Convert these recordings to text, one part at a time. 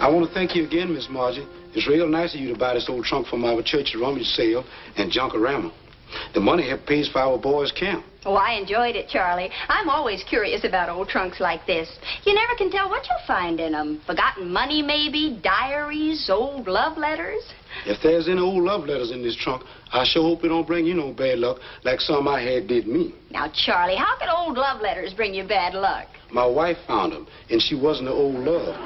I want to thank you again, Miss Margie. It's real nice of you to buy this old trunk from our church rummage sale and Junkarama. The money help pays for our boys' camp. Oh, I enjoyed it, Charlie. I'm always curious about old trunks like this. You never can tell what you'll find in them. Forgotten money, maybe, diaries, old love letters. If there's any old love letters in this trunk, I sure hope it don't bring you no bad luck like some I had did me. Now, Charlie, how could old love letters bring you bad luck? My wife found them, and she wasn't an old love.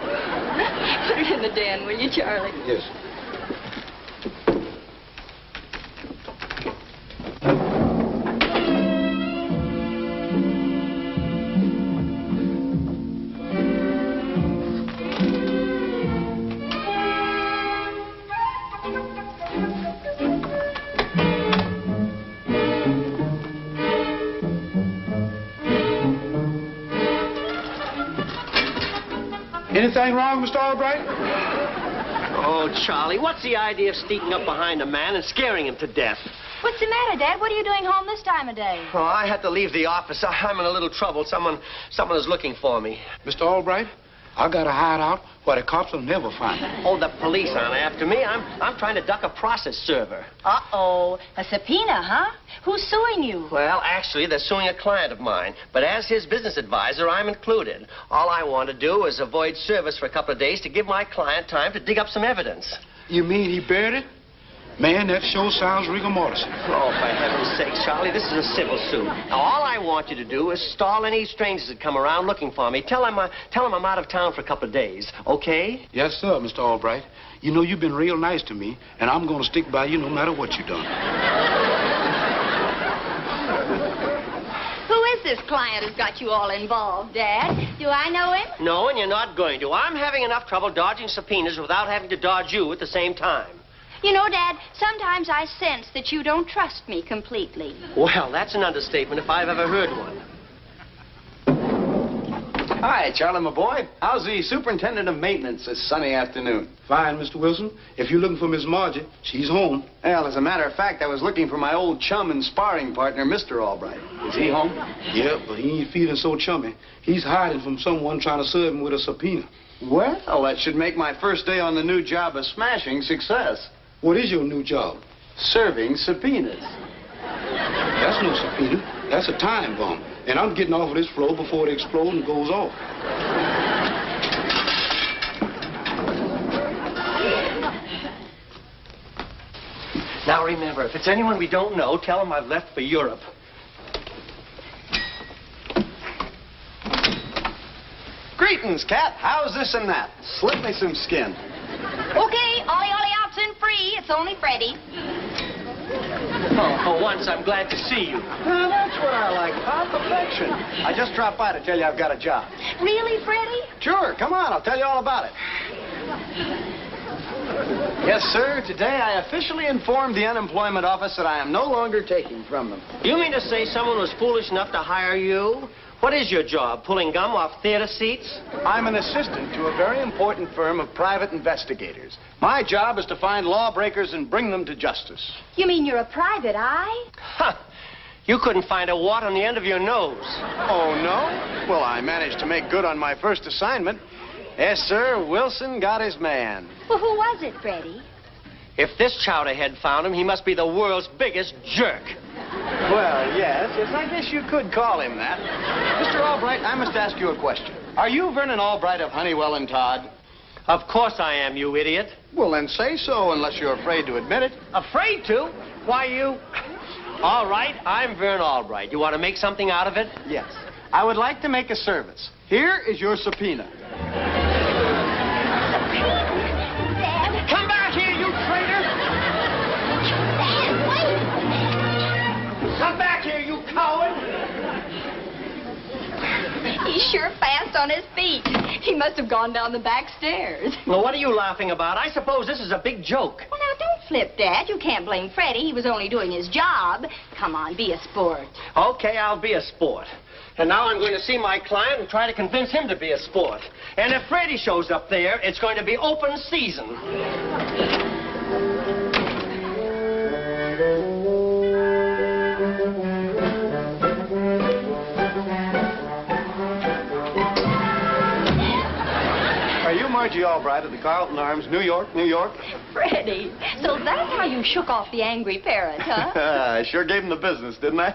Put it in the den, will you, Charlie? Yes. Anything wrong, Mr. Albright? Oh, Charlie, what's the idea of sneaking up behind a man and scaring him to death? What's the matter, Dad? What are you doing home this time of day? Oh, I had to leave the office. I'm in a little trouble. Someone is looking for me. Mr. Albright, I got a hideout where the cops will never find me. Oh, the police aren't after me. I'm trying to duck a process server. Uh-oh. A subpoena, huh? Who's suing you? Well, actually, they're suing a client of mine. But as his business advisor, I'm included. All I want to do is avoid service for a couple of days to give my client time to dig up some evidence. You mean he buried it? Man, that sure sounds rigor mortis. Oh, for heaven's sake, Charlie, this is a civil suit. Now, all I want you to do is stall any strangers that come around looking for me. Tell them I'm out of town for a couple of days, okay? Yes, sir, Mr. Albright. You know, you've been real nice to me, and I'm going to stick by you no matter what you've done. Who is this client who's got you all involved, Dad? Do I know him? No, and you're not going to. I'm having enough trouble dodging subpoenas without having to dodge you at the same time. You know, Dad, sometimes I sense that you don't trust me completely. Well, that's an understatement if I've ever heard one. Hi, Charlie, my boy. How's the superintendent of maintenance this sunny afternoon? Fine, Mr. Wilson. If you're looking for Miss Margie, she's home. Well, as a matter of fact, I was looking for my old chum and sparring partner, Mr. Albright. Is he home? Yeah, but he ain't feeling so chummy. He's hiding from someone trying to serve him with a subpoena. Well, that should make my first day on the new job a smashing success. What is your new job? Serving subpoenas. That's no subpoena. That's a time bomb. And I'm getting off of this floor before it explodes and goes off. Now, remember, if it's anyone we don't know, tell them I've left for Europe. Greetings, Cat. How's this and that? Slip me some skin. Okay, ollie outs and free. It's only Freddie. Oh, for once, I'm glad to see you. Now, that's what I like about perfection. I just dropped by to tell you I've got a job. Really, Freddie? Sure, come on, I'll tell you all about it. Yes, sir, today I officially informed the unemployment office that I am no longer taking from them. You mean to say someone was foolish enough to hire you? What is your job, pulling gum off theater seats? I'm an assistant to a very important firm of private investigators. My job is to find lawbreakers and bring them to justice. You mean you're a private eye? Huh. You couldn't find a wart on the end of your nose. Oh, no? Well, I managed to make good on my first assignment. Yes, sir, Wilson got his man. Well, who was it, Freddie? If this chowderhead found him, he must be the world's biggest jerk. Well, yes, I guess you could call him that. Mr. Albright, I must ask you a question. Are you Vernon Albright of Honeywell and Todd? Of course I am, you idiot. Well, then say so, unless you're afraid to admit it. Afraid to? Why, you... All right, I'm Vern Albright. You want to make something out of it? Yes. I would like to make a service. Here is your subpoena. Dad. Come back here, you traitor! Dad, wait! Come back here, you coward! He's sure fast on his feet. He must have gone down the back stairs. Well, what are you laughing about? I suppose this is a big joke. Well, now, don't flip, Dad. You can't blame Freddie. He was only doing his job. Come on, be a sport. Okay, I'll be a sport. And now I'm going to see my client and try to convince him to be a sport. And if Freddie shows up there, it's going to be open season. Margie Albright of the Carlton Arms, New York, New York. Freddie, so that's how you shook off the angry parent, huh? I sure gave him the business, didn't I?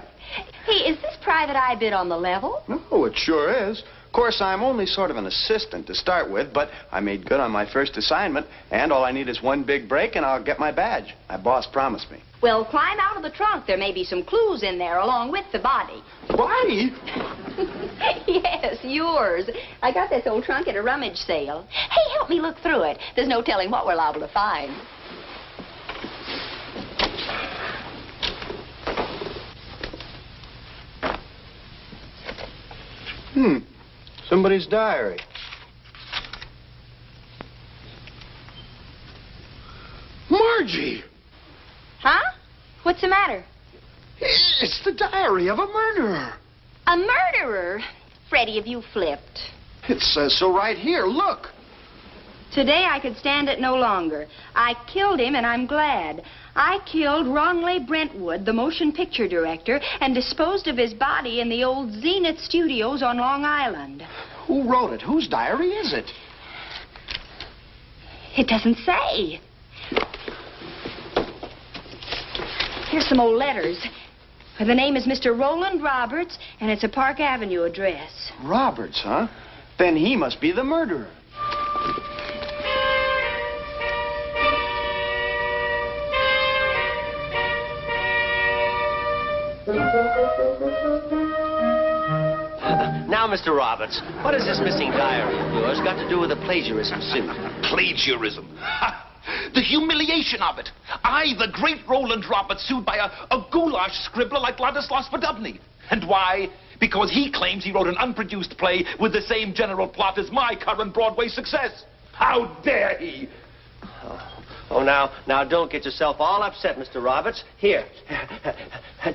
Hey, is this private eye bid on the level? Oh, it sure is. Of course, I'm only sort of an assistant to start with, but I made good on my first assignment, and all I need is one big break, and I'll get my badge. My boss promised me. Well, climb out of the trunk. There may be some clues in there along with the body. Body? Yes, yours. I got this old trunk at a rummage sale. Hey, help me look through it. There's no telling what we're liable to find. Somebody's diary. Margie! Huh? What's the matter? It's the diary of a murderer. A murderer? Freddie, have you flipped? It says so right here. Look. Today I could stand it no longer. I killed him, and I'm glad. I killed Ronley Brentwood, the motion picture director, and disposed of his body in the old Zenith Studios on Long Island. Who wrote it? Whose diary is it? It doesn't say. Here's some old letters. The name is Mr. Roland Roberts, and it's a Park Avenue address. Roberts, huh? Then he must be the murderer. Now, Mr. Roberts, what has this missing diary of yours got to do with a plagiarism suit? Plagiarism. Ha! The humiliation of it. I, the great Roland Roberts, sued by a goulash scribbler like Ladislas Podubny. And why? Because he claims he wrote an unproduced play with the same general plot as my current Broadway success. How dare he? Oh, now, don't get yourself all upset, Mr. Roberts. Here,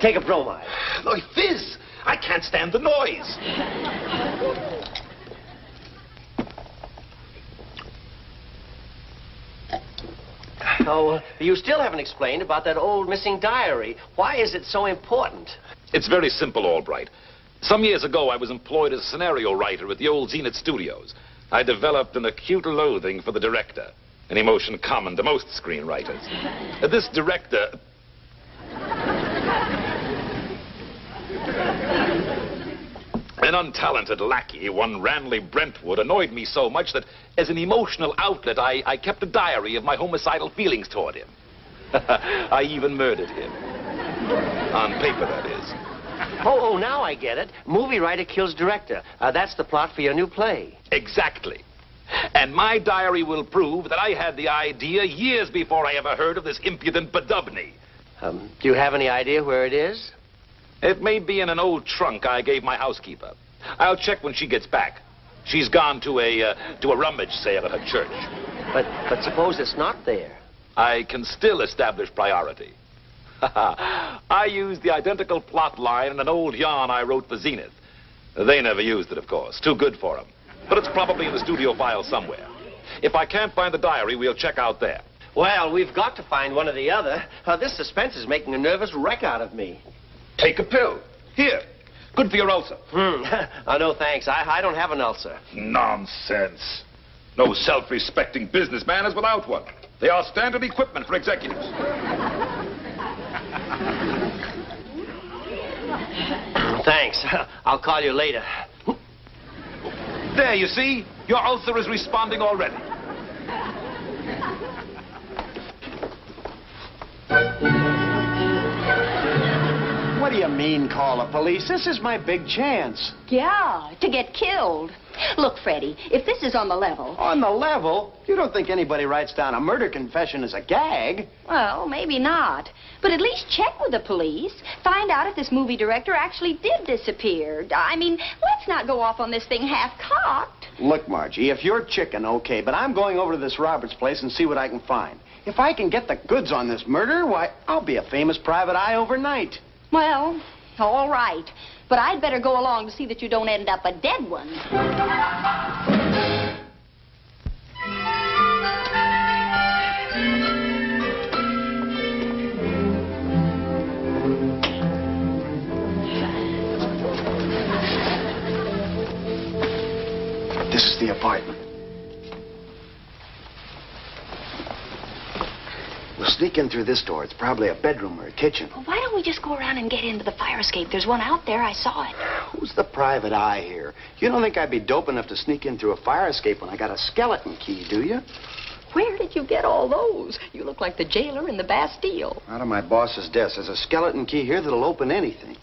take a bromide. Like this. I can't stand the noise. Oh, you still haven't explained about that old missing diary. Why is it so important? It's very simple, Albright. Some years ago, I was employed as a scenario writer at the old Zenith Studios. I developed an acute loathing for the director, an emotion common to most screenwriters. This director... An untalented lackey, one Ranley Brentwood, annoyed me so much that, as an emotional outlet, I kept a diary of my homicidal feelings toward him. I even murdered him. On paper, that is. Oh, now I get it. Movie writer kills director. That's the plot for your new play. Exactly. And my diary will prove that I had the idea years before I ever heard of this impudent Podubny. Do you have any idea where it is? It may be in an old trunk I gave my housekeeper. I'll check when she gets back. She's gone to a rummage sale at her church. But suppose it's not there. I can still establish priority. I used the identical plot line in an old yarn I wrote for Zenith. They never used it, of course. Too good for them. But it's probably in the studio file somewhere. If I can't find the diary, we'll check out there. Well, we've got to find one or the other. This suspense is making a nervous wreck out of me. Take a pill. Here. Good for your ulcer. Oh, no, thanks. I don't have an ulcer. Nonsense. No self-respecting businessman is without one. They are standard equipment for executives. Thanks. I'll call you later. There, you see? Your ulcer is responding already. What do you mean, call the police? This is my big chance. Yeah, to get killed. Look, Freddie, if this is on the level... On the level? You don't think anybody writes down a murder confession as a gag? Well, maybe not. But at least check with the police. Find out if this movie director actually did disappear. I mean, let's not go off on this thing half-cocked. Look, Margie, if you're chicken, okay, but I'm going over to this Roberts place and see what I can find. If I can get the goods on this murder, why, I'll be a famous private eye overnight. Well, all right. But I'd better go along to see that you don't end up a dead one. This is the apartment. sneak in through this door. It's probably a bedroom or a kitchen. Well, why don't we just go around and get into the fire escape? There's one out there. I saw it. Who's the private eye here? You don't think I'd be dope enough to sneak in through a fire escape when I got a skeleton key, do you? Where did you get all those? You look like the jailer in the Bastille. Out of my boss's desk. There's a skeleton key here that'll open anything.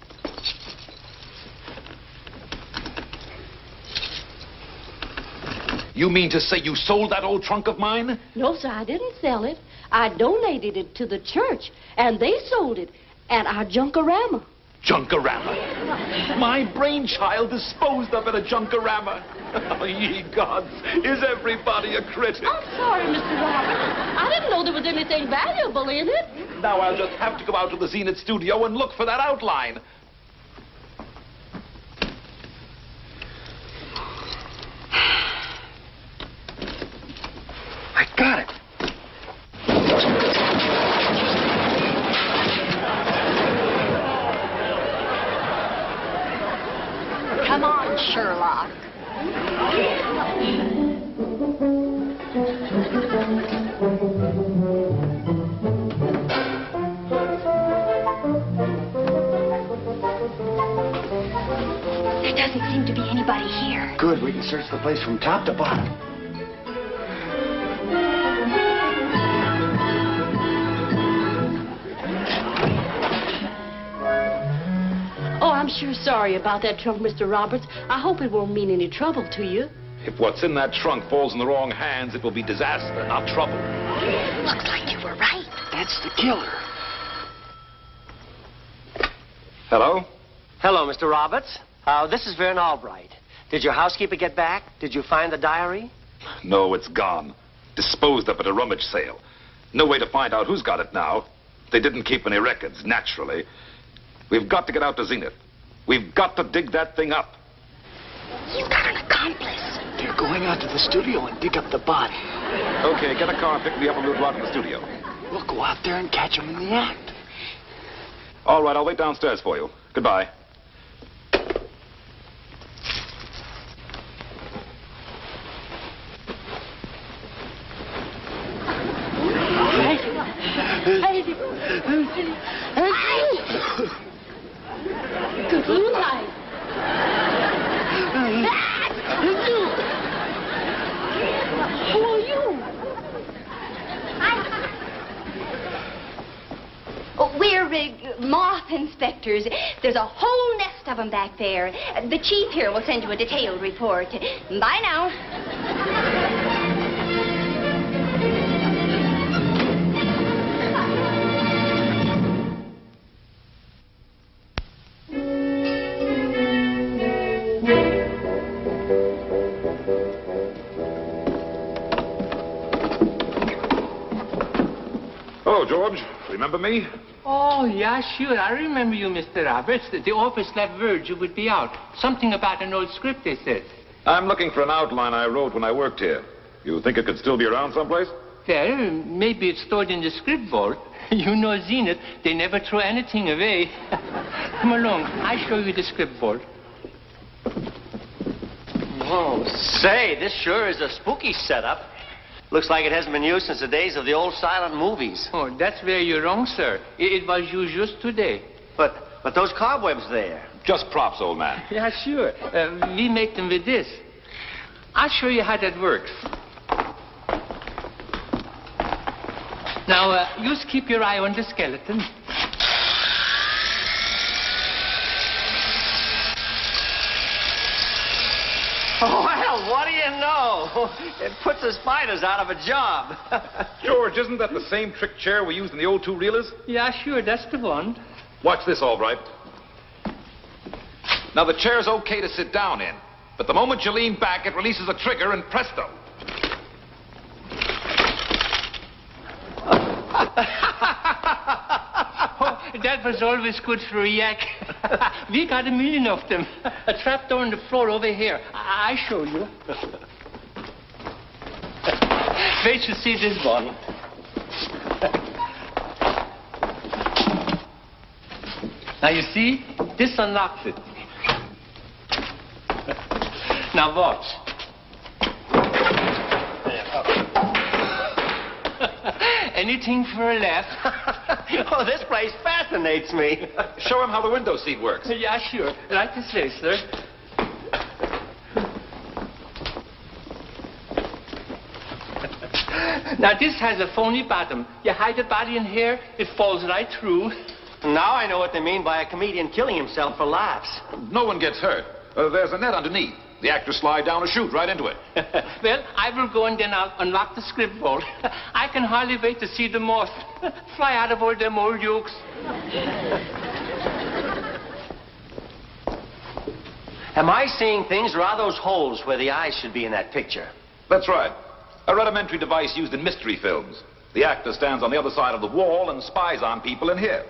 You mean to say you sold that old trunk of mine? No, sir, I didn't sell it. I donated it to the church, and they sold it at our Junkorama. Junkorama. My brainchild disposed of at a Junkorama. Oh, ye gods, is everybody a critic? I'm sorry, Mr. Roberts. I didn't know there was anything valuable in it. Now I'll just have to go out to the Zenith studio and look for that outline. I got it. Come on, Sherlock. There doesn't seem to be anybody here. Good, we can search the place from top to bottom. Oh, I'm sure sorry about that trunk, Mr. Roberts. I hope it won't mean any trouble to you. If what's in that trunk falls in the wrong hands, it will be disaster, not trouble. Looks like you were right. That's the killer. Hello? Hello, Mr. Roberts. This is Vern Albright. Did your housekeeper get back? Did you find the diary? No, it's gone. Disposed of at a rummage sale. No way to find out who's got it now. They didn't keep any records, naturally. We've got to get out to Zenith. We've got to dig that thing up. He's got an accomplice. They're going out to the studio and dig up the body. Okay, get a car and pick me up and we'll go out to the studio. We'll go out there and catch them in the act. All right, I'll wait downstairs for you. Goodbye. Good moonlight. Who are you? Oh, we're moth inspectors. There's a whole nest of them back there. The chief here will send you a detailed report. Bye now. Hello, George. Remember me? Oh, yeah, sure. I remember you, Mr. Roberts. The office left word you would be out. Something about an old script, they said. I'm looking for an outline I wrote when I worked here. You think it could still be around someplace? Well, maybe it's stored in the script vault. You know Zenith, they never throw anything away. Come along, I'll show you the script vault. Oh, say, this sure is a spooky setup. Looks like it hasn't been used since the days of the old silent movies. Oh, that's where you're wrong, sir. It was used just today. But those cobwebs there. Just props, old man. Yeah, sure. We make them with this. I'll show you how that works. Now, just keep your eye on the skeleton. Well, what do you know? It puts the spiders out of a job. George, isn't that the same trick chair we used in the old two-reelers? Yeah, sure, that's the one. Watch this, Albright. Now, the chair's okay to sit down in, but the moment you lean back, it releases a trigger, and presto. Oh, that was always good for a yak. We got 1 million of them. A trapdoor on the floor over here. I show you. Wait to see this one. Now you see, this unlocks it. Now watch. anything for a laugh. Oh, this place fascinates me. Show him how the window seat works. Yeah, sure. Right this way, sir. Now, this has a phony bottom. You hide the body in here, it falls right through. Now I know what they mean by a comedian killing himself for laughs. No one gets hurt. There's a net underneath. The actors slide down or shoot right into it. Well, I will go and then I'll unlock the script vault. I can hardly wait to see the moth fly out of all them old yokes. Am I seeing things, or are those holes where the eyes should be in that picture? That's right. A rudimentary device used in mystery films. The actor stands on the other side of the wall and spies on people in here.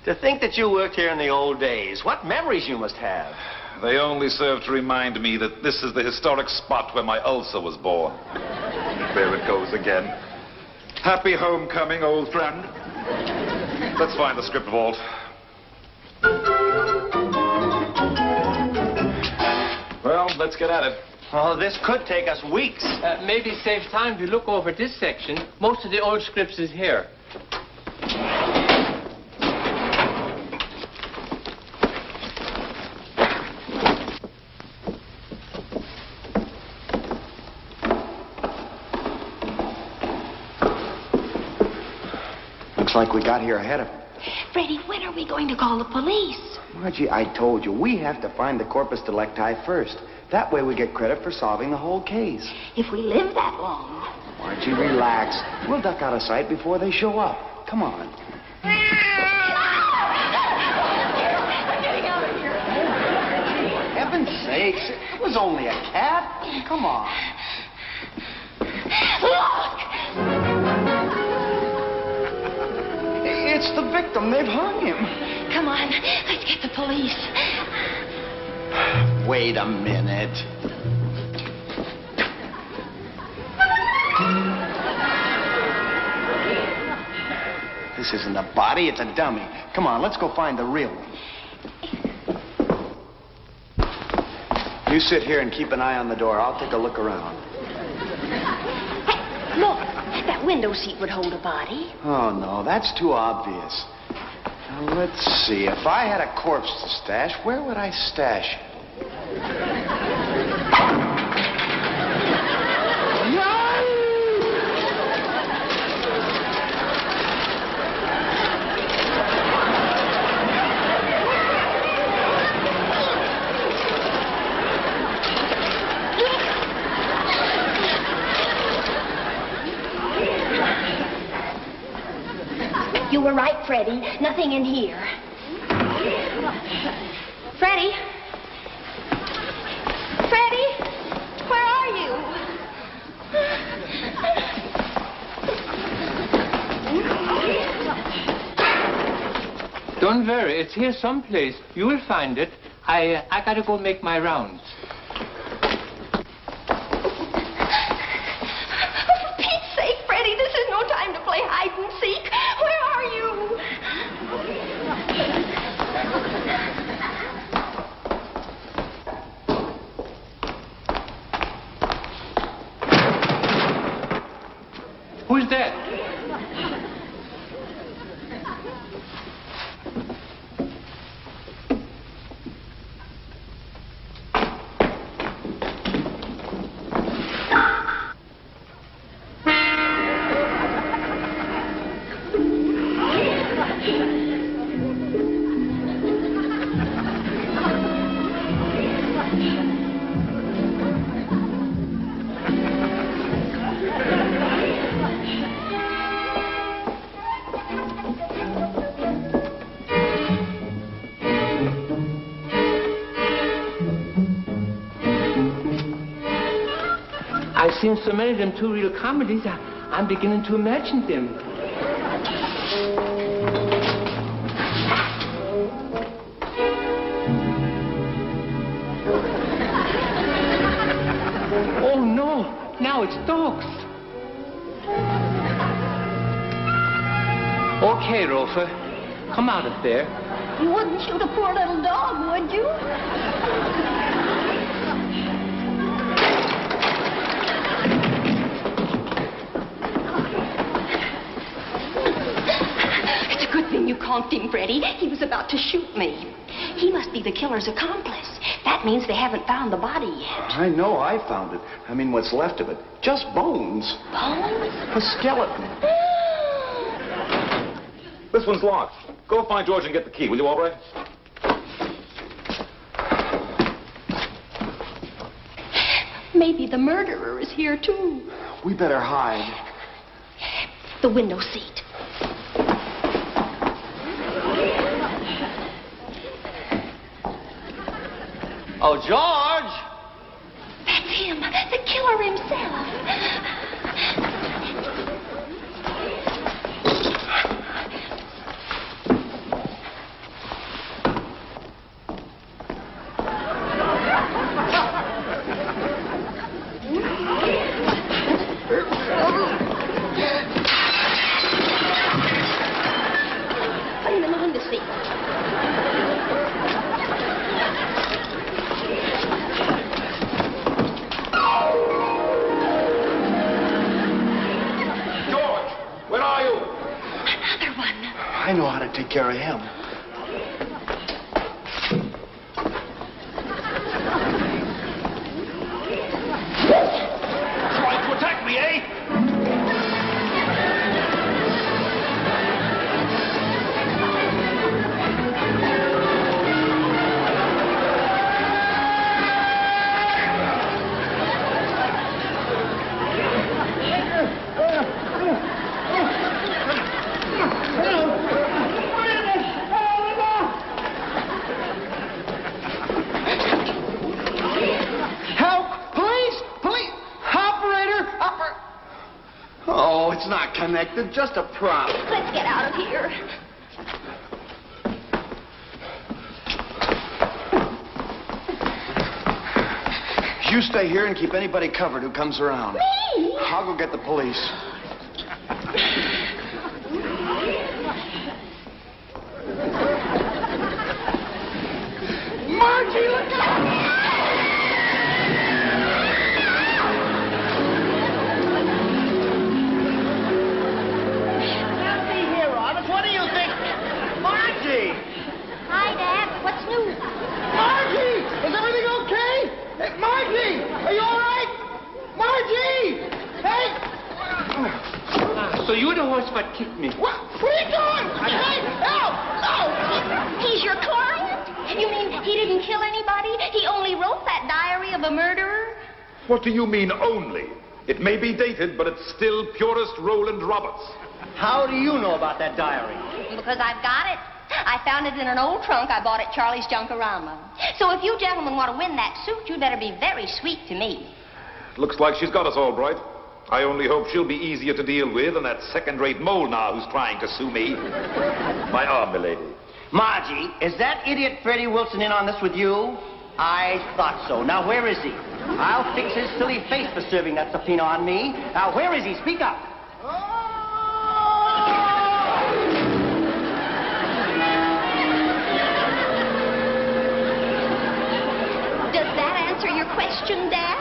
To think that you worked here in the old days. What memories you must have. They only serve to remind me that this is the historic spot where my ulcer was born. There it goes again. Happy homecoming, old friend. Let's find the script vault. Well, let's get at it. Oh, this could take us weeks. Maybe save time to look over this section. Most of the old scripts is here. Looks like we got here ahead of him. Freddie, when are we going to call the police? Margie, I told you, we have to find the Corpus Delecti first. That way we get credit for solving the whole case. If we live that long. Margie, relax. We'll duck out of sight before they show up. Come on. For heaven's sakes, it was only a cat. Come on. Look! It's the victim. They've hung him. Come on, let's get the police. Wait a minute. This isn't a body, it's a dummy. Come on, let's go find the real one. You sit here and keep an eye on the door. I'll take a look around. Hey, look, that window seat would hold a body. Oh, no, that's too obvious. Now, let's see. If I had a corpse to stash, where would I stash it? You were right, Freddie. Nothing in here. Freddie? Freddie? Where are you? Don't worry, it's here someplace. You will find it. I gotta go make my rounds. For Pete's sake, Freddie, this is no time to play hide and seek. Where are you? Who's that? I've seen so many of them two real comedies, I'm beginning to imagine them. Oh, no. Now it's dogs. Okay, Rofer. Come out of there. You wouldn't shoot a poor little dog, would you? punked him, Freddie. He was about to shoot me. He must be the killer's accomplice. That means they haven't found the body yet. I know I found it. I mean, what's left of it. Just bones. Bones? A skeleton. This one's locked. Go find George and get the key, will you, Albright? Maybe the murderer is here, too. We better hide. The window seat. Oh, George! That's him, the killer himself. Put him in the window seat. I know how to take care of him. Trying to attack me, eh? Oh, it's not connected, just a prop. Let's get out of here. You stay here and keep anybody covered who comes around. Me? I'll go get the police. Margie, look out! What do you think? Margie! Hi, Dad. What's new? Margie! Is everything okay? Hey, Margie! Are you all right? Margie! Hey! So you're the horse that kicked me. What are you doing? Hey! Help! No! He's your client? You mean he didn't kill anybody? He only wrote that diary of a murderer? What do you mean, only? It may be dated, but it's still purest Roland Roberts. How do you know about that diary? Because I've got it. I found it in an old trunk I bought at Charlie's Junkarama. So if you gentlemen want to win that suit, you better be very sweet to me. Looks like she's got us all right. I only hope she'll be easier to deal with than that second-rate mole now who's trying to sue me. My arm, milady. Margie, is that idiot Freddie Wilson in on this with you? I thought so. Now, where is he? I'll fix his silly face for serving that subpoena on me. Now, where is he? Speak up. Does that answer your question, Dad?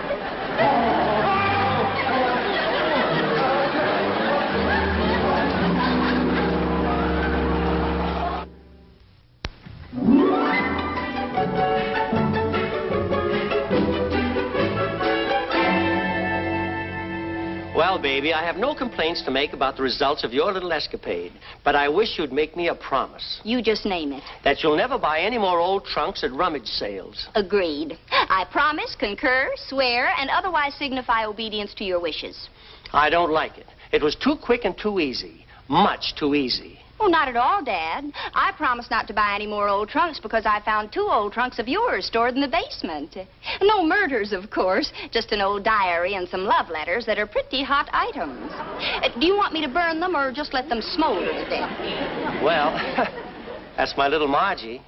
Well, baby, I have no complaints to make about the results of your little escapade, but I wish you'd make me a promise. You just name it. That you'll never buy any more old trunks at rummage sales. Agreed. I promise, concur, swear, and otherwise signify obedience to your wishes. I don't like it. It was too quick and too easy. Much too easy. Well, not at all, Dad. I promised not to buy any more old trunks because I found 2 old trunks of yours stored in the basement. No murders, of course. Just an old diary and some love letters that are pretty hot items. Do you want me to burn them or just let them smolder to death? Well, that's my little Margie.